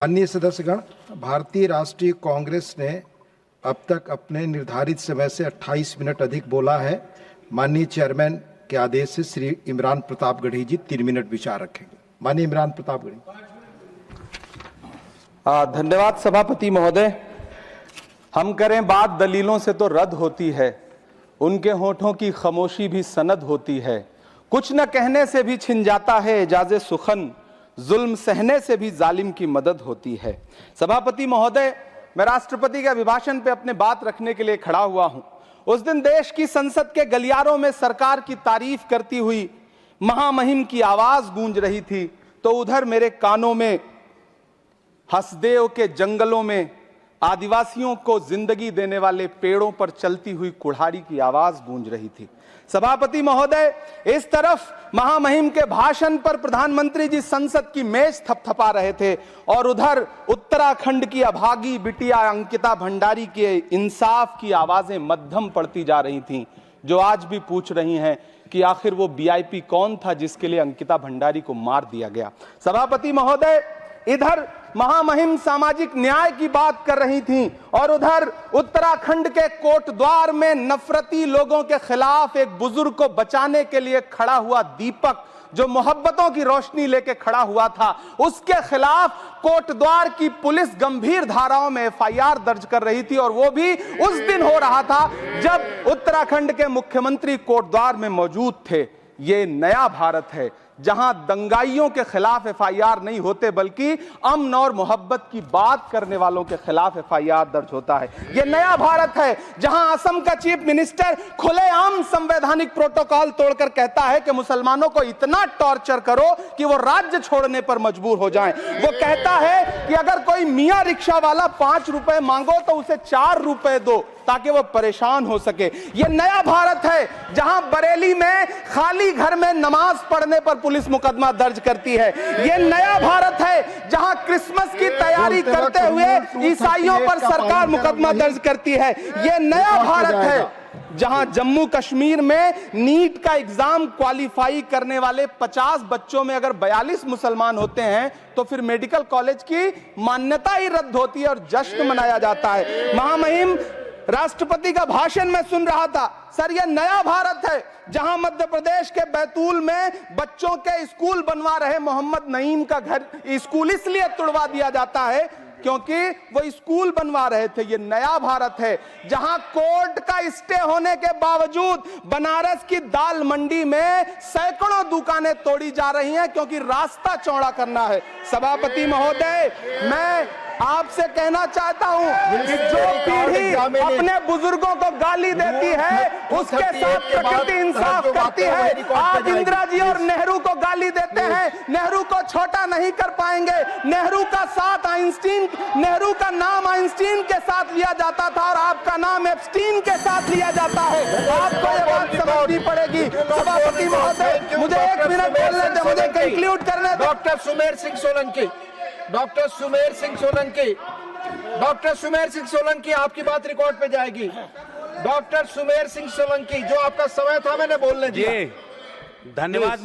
अन्य सदस्यगण, भारतीय राष्ट्रीय कांग्रेस ने अब तक अपने निर्धारित समय से 28 मिनट अधिक बोला है। माननीय चेयरमैन के आदेश से श्री इमरान प्रताप गढ़ी जी 3 मिनट विचार रखेंगे। माननीय इमरान प्रताप गढ़ी। धन्यवाद सभापति महोदय। हम करें बात दलीलों से तो रद्द होती है, उनके होठों की खामोशी भी सनद होती है। कुछ न कहने से भी छिन जाता है एजाज़े सुखन, जुल्म सहने से भी जालिम की मदद होती है। सभापति महोदय, मैं राष्ट्रपति के अभिभाषण पे अपने बात रखने के लिए खड़ा हुआ हूं। उस दिन देश की संसद के गलियारों में सरकार की तारीफ करती हुई महामहिम की आवाज गूंज रही थी, तो उधर मेरे कानों में हसदेव के जंगलों में आदिवासियों को जिंदगी देने वाले पेड़ों पर चलती हुई कुल्हाड़ी की आवाज गूंज रही थी। सभापति महोदय, इस तरफ महामहिम के भाषण पर प्रधानमंत्री जी संसद की मेज थपथपा रहे थे और उधर उत्तराखंड की अभागी बिटिया अंकिता भंडारी के इंसाफ की आवाजें मध्यम पड़ती जा रही थीं, जो आज भी पूछ रही हैं कि आखिर वो वीआईपी कौन था जिसके लिए अंकिता भंडारी को मार दिया गया। सभापति महोदय, इधर महामहिम सामाजिक न्याय की बात कर रही थीं और उधर उत्तराखंड के कोटद्वार में नफरती लोगों के खिलाफ एक बुजुर्ग को बचाने के लिए खड़ा हुआ दीपक, जो मोहब्बतों की रोशनी लेके खड़ा हुआ था, उसके खिलाफ कोटद्वार की पुलिस गंभीर धाराओं में एफआईआर दर्ज कर रही थी। और वो भी उस दिन हो रहा था जब उत्तराखंड के मुख्यमंत्री कोटद्वार में मौजूद थे। ये नया भारत है जहां दंगाइयों के खिलाफ एफआईआर नहीं होते, बल्कि अमन और मोहब्बत की बात करने वालों के खिलाफ एफआईआर दर्ज होता है। यह नया भारत है जहां असम का चीफ मिनिस्टर खुलेआम संवैधानिक प्रोटोकॉल तोड़कर कहता है कि मुसलमानों को इतना टॉर्चर करो कि वो राज्य छोड़ने पर मजबूर हो जाएं। वो कहता है कि अगर कोई मियां रिक्शा वाला 5 रुपए मांगो तो उसे 4 रुपए दो ताकि वो परेशान हो सके। यह नया भारत है जहां बरेली में खाली घर में नमाज पढ़ने पर पुलिस मुकदमा दर्ज करती है। यह नया भारत है जहां क्रिसमस की तैयारी करते हुए ईसाइयों पर सरकार मुकदमा दर्ज करती है। यह नया भारत है जहां जम्मू कश्मीर में नीट का एग्जाम क्वालिफाई करने वाले 50 बच्चों में अगर 42 मुसलमान होते हैं तो फिर मेडिकल कॉलेज की मान्यता ही रद्द होती है और जश्न मनाया जाता है। महामहिम राष्ट्रपति का भाषण में सुन रहा था। सर, यह नया भारत है जहां मध्य प्रदेश के बैतूल में बच्चों के स्कूल बनवा रहे मोहम्मद नईम का घर स्कूल इसलिए तुड़वा दिया जाता है क्योंकि वो स्कूल बनवा रहे थे। ये नया भारत है जहां कोर्ट का स्टे होने के बावजूद बनारस की दाल मंडी में सैकड़ों दुकानें तोड़ी जा रही हैं क्योंकि रास्ता चौड़ा करना है। सभापति महोदय, मैं आपसे कहना चाहता हूं कि जो पीढ़ी अपने बुजुर्गों को गाली देती है उसके साथ प्रकृति इंसाफ करती है। आज इंदिरा जी और नेहरू को गाली देते हैं, नेहरू को छोटा नहीं कर पाएंगे। नेहरू का साथ आइंस्टीन, नेहरू का नाम आइंस्टीन के साथ लिया जाता था और आपका नाम एप्स्टीन के साथ लिया जाता है। आपको ये बात समझनी पड़ेगी। सभापति महोदय, मुझे 1 मिनट बोलने दें, मुझे कंक्लूड करने दें। Doctor Sumer Singh Solanki, doctor Sumer Singh Solanki, doctor Sumer Singh Solanki, आपकी बात रिकॉर्ड पे जाएगी। डॉक्टर सुमेर सिंह सोलंकी, जो आपका समय था मैंने बोलने दिया। धन्यवाद।